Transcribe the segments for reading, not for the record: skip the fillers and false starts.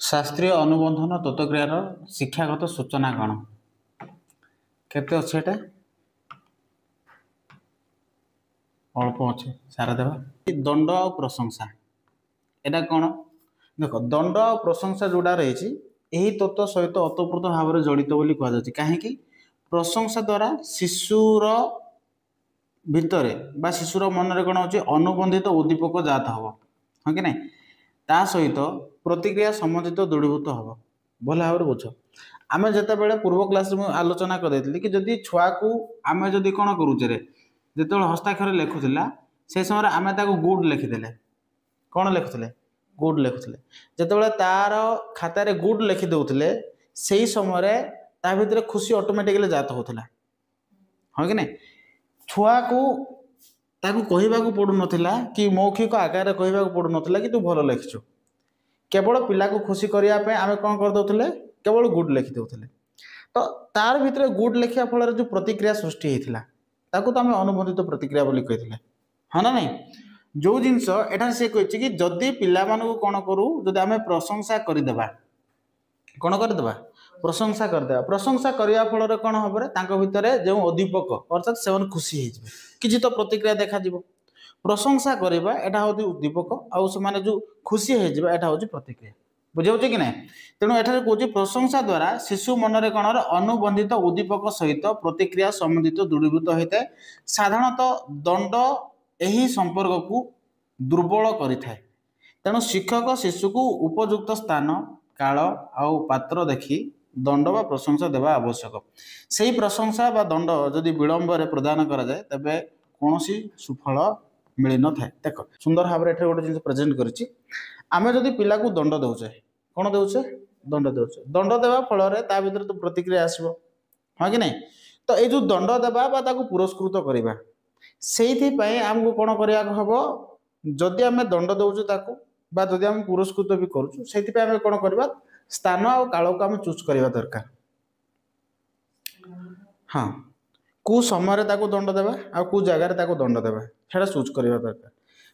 शास्त्रीय अनुबंधन तत्वक्रियार शिक्षागत सूचना कौन केते अच्छे एटा अल्प अच्छे सारा देवा दंड आ प्रशंसा एटा कौन देख दंड आ प्रशंसा जोड़ा रही यही तत्व सहित अतप्रोत भाव में जड़ित बोली कहुच्छी कहीं प्रशंसा द्वारा शिशुर भितर बा शिशुर मन में कौन हो अनुबंधित उद्दीपक जात हम हाँ कि नहीं ता सहित प्रतिक्रिया संबंधित दृढ़ीभूत हम भल भाव बुझ आम जिते बड़े पूर्व क्लास आलोचना कर कि जदि छुआ को आम जदि कौन करुचे जो हस्ताक्षर लिखुला से समय आम गुड लिखिदे कौन लिखुले गुड लिखुले जिते तार खातार गुड लिखिदे से समय ता भीतर खुशी ऑटोमेटिकली जात होता हाँ कि नहीं छुआ को ताकू कहवाक पड़ू नाला कि मौखिक आकार कहवाक पड़ू नाला कि तू भल लिखिचु केवल पिला को खुशी करने आम कौन करदे केवल गुड लिखिदे तो तार भीतर गुड लिखा फल जो प्रतिक्रिया सृष्टि होता ताकू तो आम अनुबंधित प्रतिक्रिया बोली कही हाँ ना नहीं जो जिनस एटा से कही कि जदि पिला मानू कौन करूँ जदि आम प्रशंसा करदेबा कौन करदेबा प्रशंसा करदेबा प्रशंसा करने फल कौन हम भितर जो उद्दीपक अर्थात से खुशी हो किसी तो प्रतिक्रिया देखा प्रशंसा करवा एटा हूँ उद्दीपक आउ से जो खुशी होटा हूँ प्रतिक्रिया बुझे कि ना तेणु एठारे कौन प्रशंसा द्वारा शिशु मन में कौन अनुबंधित उद्दीपक सहित प्रतिक्रिया संबंधित दृढ़ीभूत होता है साधारणतः दंड यही संपर्क को दुर्बल करें तेणु शिक्षक शिशु को उपयुक्त स्थान काल आउ पात्र देखी दंड व प्रशंसा देवा आवश्यक से प्रशंसा व दंड जदि विलंब प्रदान करा जाए तेबे कौन सुफल मिल न था देख सुंदर भाव में गोटे जिन प्रेजेंट करी आम जदि पिला को दंड दौचे कौन दौचे दंड दौचे दंड देवा फल भीतर तो प्रतिक्रिया आसो हाँ कि नहीं तो ये जो दंड देवा पुरस्कृत करवा से आमको कौन करा हम जदि आम दंड दौचु जदि आम पुरस्कृत भी करुँ से कौन करवा स्थान आ काल को आम चूज करवा दरकार हाँ कौ समय दंड देवा आ कौ जगार दंड देवा से चूज करवा दरकार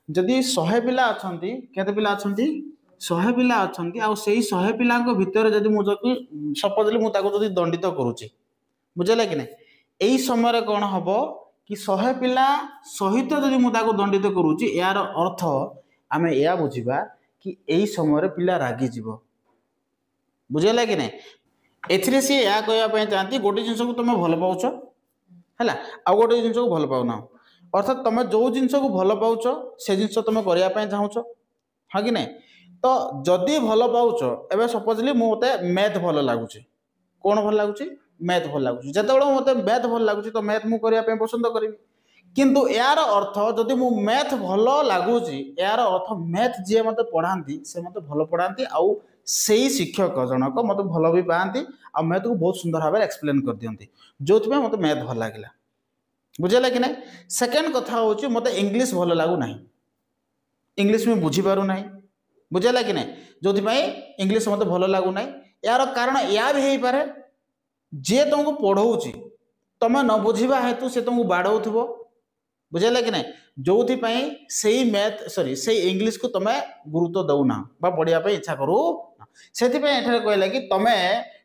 जदि 100 पिला अच्छा केते पिला अच्छा 100 पिला अच्छा आई 100 पिला भितर जदि मुझे सपोजली मुझे दंडित करुच्ची बुझे कि ना यही समय कौन हम कि 100 पिला सहित जदि मुझे दंडित करुच्ची यार अर्थ आम या बुझा कि यही समय पिला रागिज बुझेगा कि ना एथिरे सी या कहवाई चाहती गोटे जिनस को तुम भल पाच है आउ गोटे जिनस को भल पाऊना अर्थात तुम जो जिनस को भल पाच से जिन तुम करने चाहूच हाँ कि नहीं तो जदि भल पाच एवं सपोजली मत मैथ भल लगुच कौन भल लगुच मैथ भल लगुच जो मत मैथ भल लगुच तो मैथ मुझे पसंद करी किंतु यार अर्थ जदि मु मैथ भल लगुच यार अर्थ मैथ जी मत पढ़ाती से मत भल पढ़ाती आउ से शिक्षक जनक मत भल भी पाती आ मैथ को बहुत सुंदर भाव एक्सप्लेन कर दिखती जो मत मैथ भल लगे बुझेगा कि ना सेकेंड कथा हूँ मत इंग्लीश भल लगुना इंग्लीश में बुझीपार ना बुझेगा कि ना जो इंग्लीश मत भल लगुना यार कारण या भी हो पारे जे तुमको पढ़ाऊँ तुम न बुझा हेतु से तुमको बाड़ौ बुझेगा कि ना जो से मैथ सॉरी से इंग्लीश को तुम गुरुत्व दौना पढ़ाई इच्छा करू से कहला कि तुम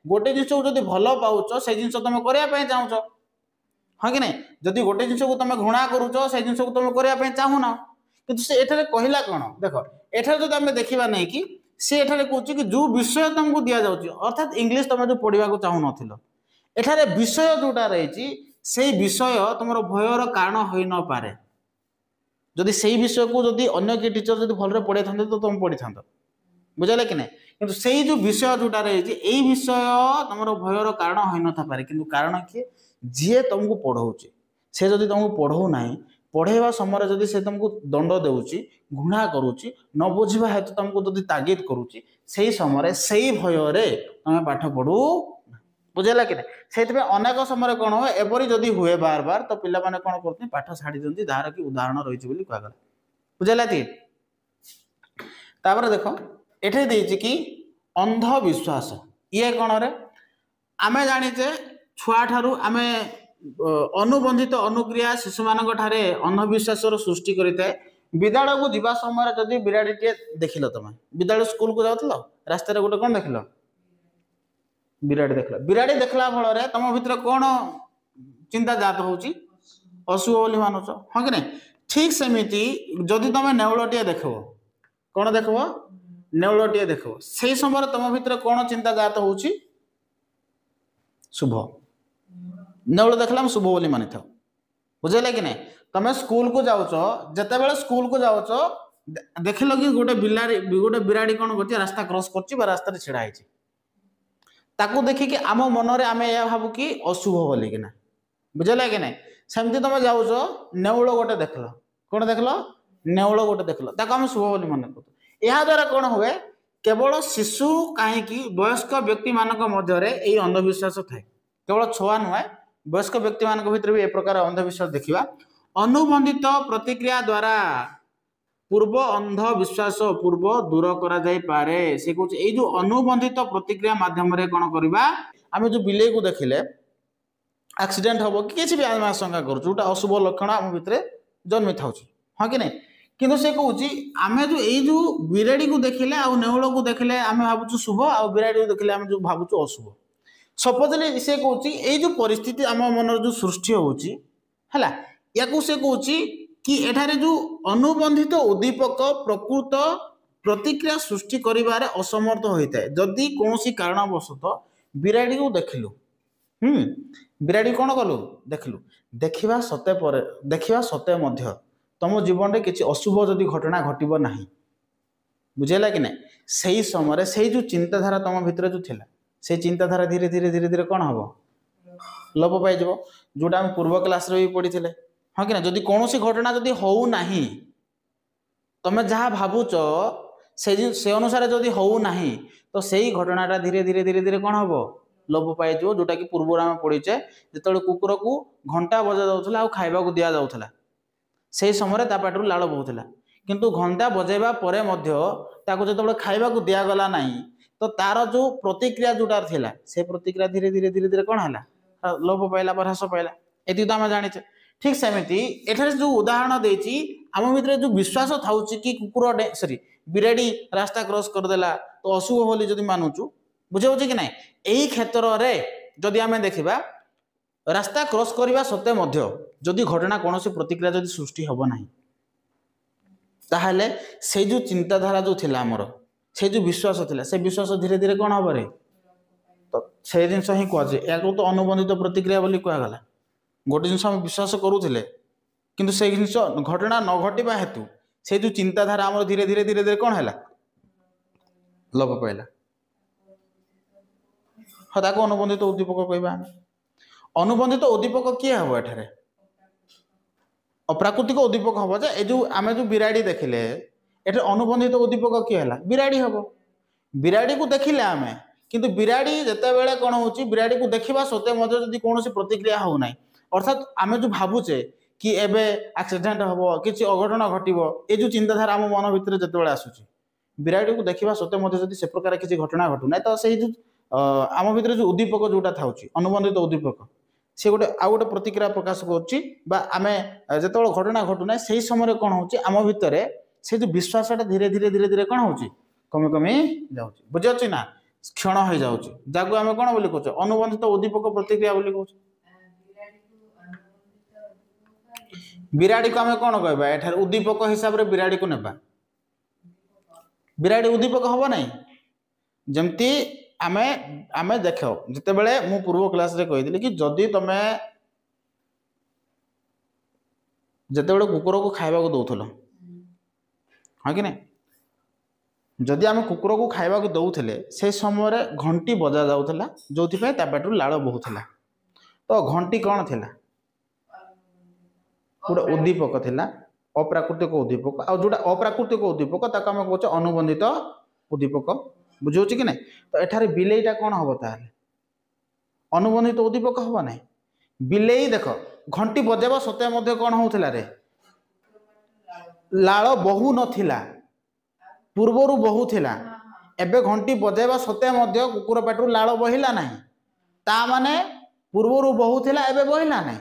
गोटे जिन को जब भल पाच से जिन तुम करने चाहूच हाँ कि नहीं जदि गोटे जिन को तुम घृणा करुच से जिन को तुम करने चाहूना कि से कहला कौन देख एठार जो आम देखा नहीं कि सी एठार कहे कि जो विषय तुमको दि जाऊँगी अर्थात इंग्लीश तुम जो पढ़ा चाहून एठार विषय जोटा रही से विषय तुम भयर कारण हो न पारे जदि से विषय को जदि अन्य किए टीचर जब भल पढ़े था तो तुम पढ़ी था बुझेगा कि ना कि से जो विषय जोटा रही यही विषय तुम भयर कारण हो न था पारे कि कारण किए जी तुमको पढ़ाऊँ से जदि तुमको पढ़ाऊ ना पढ़ेवा समय जदि से तुमको दंड देउची घृणा करुच्ची न बुझा हेतु तुमको जदि तागिद करुच्ची से समय से भय तुम पाठ पढ़ू बुझेगा कि ना से अनेक समय कौन हो एपरी जदि हुए बार बार तो पिला माने कौन करते पाठ छाड़ी दिखती जार कि उदाहरण रही कहगला बुझेगा कि देख एठे देछि कि अंधविश्वास ये कौन रे आमे जानिचे छुआ ठारू आमे अनुबंधित अनुक्रिया शिशु मान अंधविश्वास सृष्टि करें विद्यालय को जीवा समय जदि बिराड़ी टे देखिल तुम विद्यालय स्कूल को जाऊल रास्त गोटे कौन देख बिराड़ी देखला फल तुम भर कौन चिंता जात हो अशुभ बोली मानुच हाँ कि नहीं ठीक सेमती जदि तुम नेउलटे देख कौन देख नेउलटे देख से समय तुम भर कौन चिंता जात हो शुभ नेउल देखला शुभ बोली मानि था बुझे कि नहीं तुम स्कूल को जाऊच जिते बड़े स्कूल को जाऊच देख लो कि गोटे बिराड़ी कौन कर रास्ता क्रॉस कर रास्ता छिड़ा ताकू देखिकी आम मनरे आम यह भावु कि अशुभ बोलिकी ना बुझे कि नहीं सेमती तुम जाऊच नेउल गोटे देखल कौन देखल नेउल गोटे देखल ताको आम शुभ बोली मन कर यह द्वारा कौन हुए केवल शिशु कहीं वयस्क व्यक्ति मानक मध्य अंधविश्वास थाए केवल छुआ नुहे वयस्क व्यक्ति मान भर भी ए प्रकार अंधविश्वास देखा अनुबंधित प्रतिक्रिया द्वारा पूर्व अंधविश्वास पूर्व दूर करा जाई पारे से कहूँ ये जो अनुबंधित प्रतिक्रिया माध्यम कौन करवा आम जो बिले को देखिले एक्सीडेंट हम कि किसी भी आम आशंका करूँ अशुभ लक्षण आम भितर जन्मी था हाँ कि नहीं किंतु से कहूँ आम जो बिराड़ी को देखिले आ नेउल को देखिले आम भावुँ शुभ आ बिराड़ी को देखिले आम जो भावुँ अशुभ सपोजली से कहूँ ये जो परिस्थिति आम मन जो सृष्टि होगा या से कहूँ कि एठारे जो अनुबंधित उद्दीपक प्रकृत प्रतिक्रिया सृष्टि करिबारे असमर्थ होता है जदि कौन कारणवशत बिराड़ी को देखलु बिराड़ी कौन कलु देखलु देखा सत्य मध्य तुम जीवन में किसी अशुभ जदि घटना घटब ना बुझेगा कि नहीं से समय से जो चिंताधारा तुम भितर जो थिला से चिंताधारा धीरे धीरे धीरे धीरे कौन हम लोप पाई जोटा आम पूर्व क्लास भी पढ़ी थे हाँ कि ना जदि कौन घटना जदि हो ना तुम जहाँ भावुच से अनुसार जदि हो ना तो सही घटनाटा धीरे धीरे धीरे धीरे कौन हम लोप पाई जोटा कि पूर्व आम पढ़ीचे जो कुकुर को घंटा बजा जाऊला खाइबा को दि जाऊला से समय पाटू लाड़ बहुला किंतु घंटा बजेबा परे जो खाइबा को दिगला ना तो तार जो प्रतिक्रिया जोटार थिला से प्रतिक्रिया धीरे धीरे धीरे धीरे कौन है लोप पाइला ह्रास पाइला ये तो आम जाने ठीक सेमती एठारे जो उदाहरण देती आम भितर जो विश्वास था कि कुकुर सॉरी बिराड़ी रास्ता क्रॉस करदेला तो अशुभ बोली जदि मानुचु बुझे कि ना यही क्षेत्र में जदि आम देखा रास्ता क्रॉस करने सत्वे मध्य जदि घटना कौन प्रतिक्रिया जदि सृष्टि हम ना ताहले से जो चिंताधारा जो थिला आमर से जो विश्वास थिला से विश्वास धीरे धीरे कौन हम रे तो से जिनस ही कहुए या तो अनुबंधित प्रतिक्रिया बोली कहगला गोटे जिन विश्वास करूले किंतु से जिन घटना न घटवा हेतु से जो चिंताधारा आम धीरे धीरे धीरे धीरे कौन है लोप पाइला हाँ ताको अनुबंधित उद्दीपक कहवा अनुबंधित उद्दीपक किए हम एठारे अप्राकृतिक उद्दीपक हम जे जो आम जो बिराड़ी देखिले एठारे अनुबंधित उद्दीपक किए है बिराड़ी हम बिराड़ी को देखिले आम किंतु बिराड़ी जिते बड़े कौन हो बिराड़ी को देखा सत्वे जदि कौन प्रतिक्रिया हो ना अर्थात आम जो भावुचे कि एबे एक्सीडेंट हम कि अघटन घटव ये जो चिंताधारा आम मन भितर जो आसूँ बिराड़ी को देखा सत्वे जदि से प्रकार किसी घटना घटू ना तो से जो आम भितर जो उद्दीपक जोटा था अनुबंधित उद्दीपक से गोटे आउ गोटे प्रतिक्रिया प्रकाश करें जो घटना घटू ना से समय कौन हो आम भितर से जो विश्वासटा धीरे धीरे धीरे धीरे कौन हो कमी कमी जाऊँ बुझे ना क्षण हो जाऊँ जहाँ आम कौन बोली कहे अनुबंधित उद्दीपक प्रतिक्रिया बोली कहे बिराड़ी को आम कौन कहबा एठार उद्दीपक हिसाब से बिराड़ी को नेबा बिराड़ी उद्दीपक हम ना जमती आमे आमे देख जिते बड़े मु पूर्व क्लास रे कही कि जदि तुम जिते बड़े कुकुर को खाइबा को दौल हाँ कि नहीं जदि आम कुकुर को खाइबा को दौले से समय घंटी बजा जाऊला जो पेटू लाड़ बहुला तो घंटी कौन थिला गोटे उद्दीपक थिला अप्राकृतिक उद्दीपक आ जोटा अप्राकृतिक उद्दीपक ताको आम कहते अनुबंधित उद्दीपक बुझे कि नहीं तो एठारे बिलेईटा कौन हम ताहले अनुबंधित उद्दीपक हम ना बिलेई देख घंटी बजेबा सत्वे कौन होउथिला रे लाड़ बहु नथिला पूर्वर बहु थिला एबे घंटी बजेबा सत्वे कुकुर पेटू लाड़ बहिला ना ता माने पूर्वर बहु थिला एबे बहिला ना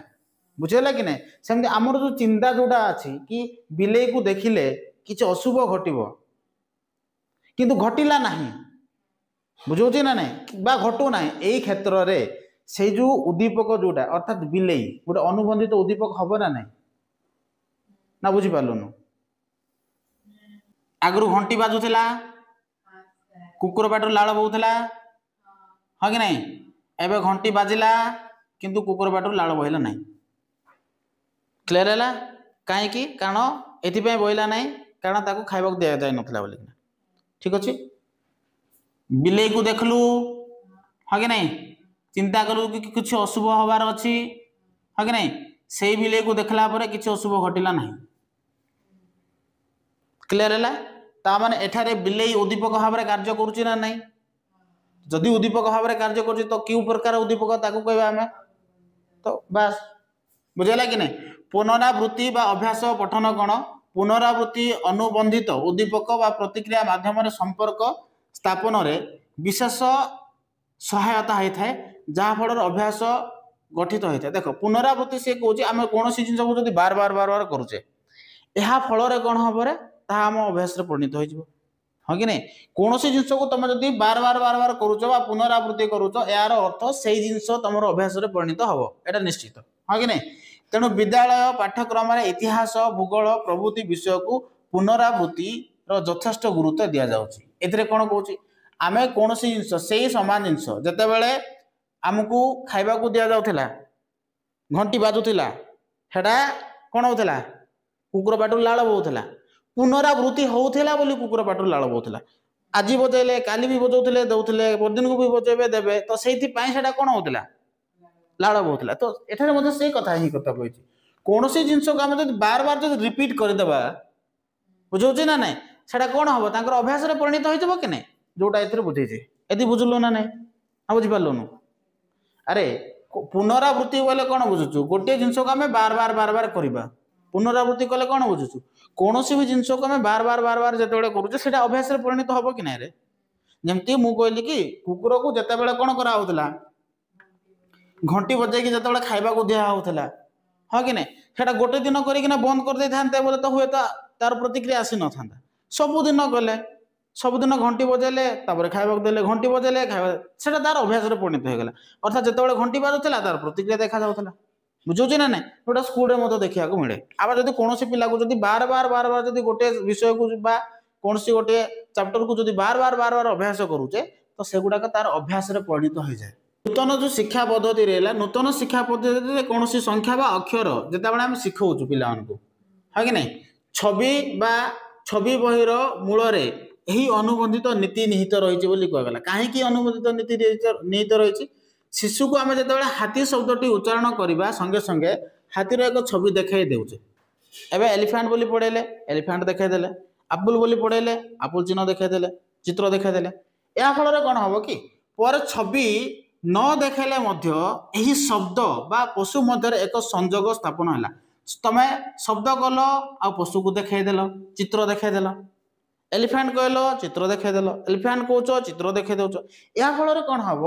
बुझेगा कि नहीं सेमती आमर जो चिंता जोटा अच्छी कि बिले को देखिले किसी अशुभ घटब किंतु घटिला नहीं बुझे ना नहीं बा घटू ना यही क्षेत्र में से जो उद्दीपक जोटा अर्थात बिलेई गोटे अनुबंधित उद्दीपक हम ना नहीं ना बुझिपारूनु आगु घंटी बाजुला कुकुर पाटर लाल बोला हाँ कि नहीं एवं घंटी बाजिला किंतु कुकुर पाटर लाल बहला नहीं क्लियर है कहीं कारण ये बहला नहीं कारण ताको खाइबा दि जाए ना बोल ठीक अच्छे बिले को देखलु हाँ कि नहीं चिंता कलु कि कुछ अशुभ हबार अच्छी हाँ कि नहीं से बिले को देखला किसी अशुभ घटिला नहीं क्लियर है ताने एठारे बिले उद्दीपक भाव में कार्य करुच्ची ना नहीं जदि उद्दीपक भाव में कार्य करुच्ची तो क्यों प्रकार उद्दीपक ताकू कहवा आम तो बास बुझेगा कि नहीं पुनरावृत्ति बा अभ्यास पठन कौन पुनरावृत्ति अनुबंधित उद्दीपक बा प्रतिक्रिया माध्यम संपर्क स्थापन विशेष सहायता होता है जहाँफल अभ्यास गठित होता है देख पुनरावृत्ति सी कौन आम कौन जिन को बार बार बार बार करुचे यह फल कौन हम आम अभ्यास परिणत हो हाँ कि नहीं कौन जिन को तुम जब बार बार बार बार करुच पुनरावृत्ति करुच यार अर्थ से जिन तुम अभ्यास परिणत हम यहाँ निश्चित हाँ कि नहीं तेणु विद्यालय पाठ्यक्रम इतिहास भूगोल प्रभृति विषय को पुनरावृत्ति यथेष्ट गुरुत्व दि जाऊँगी ए कौन कौच आम कौन जिन से सामान जिनस जिते बड़े आमको खाइबा दि जाऊला घंटी बाजुला सेटा कौन होता कुकुर पाटू लाल बोला पुनरावृत्ति होता बोली कुकुर पाटू लाल बोला आज बजेले काली भी बजाऊे दौले परदिन को भी बजेबे देवे तो से कौन होता लाल बोला तो ये से कथा ही कथा कही कौन सी जिन को आम जो बार बार जो रिपीट करदे बुझे ना ना से कौन हम अभ्यास परिणत हो कि नहीं जोटा ये बुझे यदि बुझलु ना ना हाँ बुझिपारूनु अरे पुनरावृत्ति बोले कौन बुझुचु गोटे जिन को आम बार बार बार बार करवा पुनरावृत्ति कले कौन बुझुचु कौन भी जिन को आम बार बार बार बार जो करुचे से अभ्यास परिणत हम कि ना जमती मुझे कहली कि कुकुर को जिते कौन कराला घंटी बजे जो खाइबा दिहला हाँ कि नहीं सेटा गोटे दिन करना बंद कर दे था बोले तो हुए तो तार प्रतिक्रिया आसी न था सबुदिन कले सबुदिन घंटी बजेले खाइबा देले घंटी बजेले खाइबा से तार अभ्यास परिणत होगा अर्थात जो घंटी बाजुला तार प्रतिक्रिया देखा जाऊला बुझे ना ना गोटा स्कूल में देखा मिले आम जब कौन पिला को बार बार बार बार जब गोटे विषय को कौन गोटे चैप्टर को जो बार बार बार बार अभ्यास करुचे तो सेगुड़ाक तार अभ्यास परिणत हो जाए नूतन जो शिक्षा पद्धति रहा नूतन शिक्षा पद्धति कौन संख्या बा अक्षर जिते आम शिखाऊँ पिला हाँ कि नहीं छवि बा छवि बहिर मूल यही अनुबंधित नीति निहित रही कहगला कहीं अनुबंधित नीति निहित रही शिशु को आम जो हाथी शब्दटी उच्चारण करने संगे संगे हाथीर एक छवि देखा देचे एवं एलिफेंट बोली पढ़ेले एलिफेंट देखदेले आपुल बोली पढ़ेले आपुल चिन्ह देखदेले चित्र देखदेले या फल कौन हम कि पर छवि न देखले यही शब्द बा पशु मध्य एक संजोग स्थापन है तमें शब्द कल आ पशु को देखदेल चित्र देखदेल एलिफेंट कहल चित्र देखदेल एलिफेंट कौच चित्र देखे दौच या फल कौन हम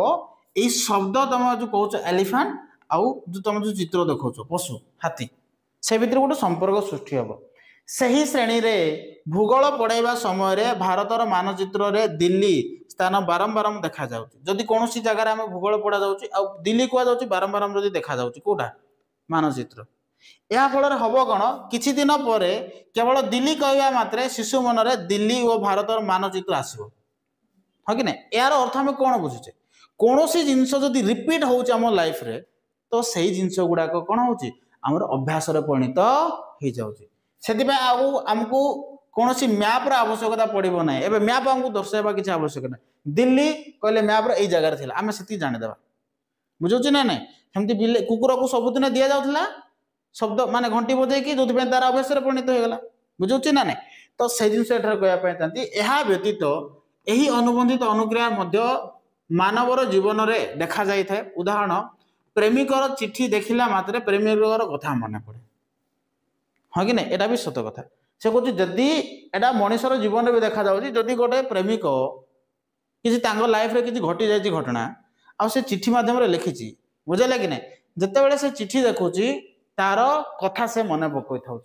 यही शब्द तुम जो कौच एलिफेंट आउ जो तुम जो चित्र देखा पशु हाथी से भितर गोटे संपर्क सृष्टि हम से ही श्रेणी रे भूगोल पढ़ाइबा समय भारतर मानचित्र रे दिल्ली स्थान बारंबार देखा जदि कौन सी जगह आम भूगोल पढ़ा जा दिल्ली कहुच्छी बारंबार जब देखा कौटा मानचित्र या फल हम कौन किछि दिन पर केवल दिल्ली कहवा मात्रे शिशु मन में दिल्ली और भारतर मानचित्र आसो हाँ कि नहीं यार अर्थ आम कौन बुझुचे कौन सी जिनस जदि रिपीट होम लाइफ रे तो सही जिनस गुड़ाक कौन होमर अभ्यास परिणत हो जाऊँगी से आमको कौन सी मैप्र आवश्यकता पड़ो ना एवं मैप आमको दर्शाइबा किसी आवश्यक ना दिल्ली कहले मैप्र यही जगार थी आम से जानीदे बुझे ना ना सेमती बिले कुकुर को सबुदिन दि जाऊला शब्द माने घंटी बजे जो तार अभ्यास परिणत होगा बुझे ना ना तो से जिन कहवाई चाहती यह व्यतीत यही अनुबंधित अनुक्रिया मानवर जीवन में देखा जाए उदाहरण प्रेमिकर चिठी देखला मात्रे प्रेमिकर कथा मन पड़े हाँ कि नहीं यहाँ भी सत कथा से कह जदि एटा मनुष्यर जीवन में भी देखा जदि गोटे प्रेमिक किसी लाइफ रे किसी घटी जाए घटना आ से चिठी मध्यम लिखी बुझेगा कि नहीं जिते बड़े से चिठी देखुची ତାର କଥା ସେ ମନେ ପକାଇଥାଉଛି।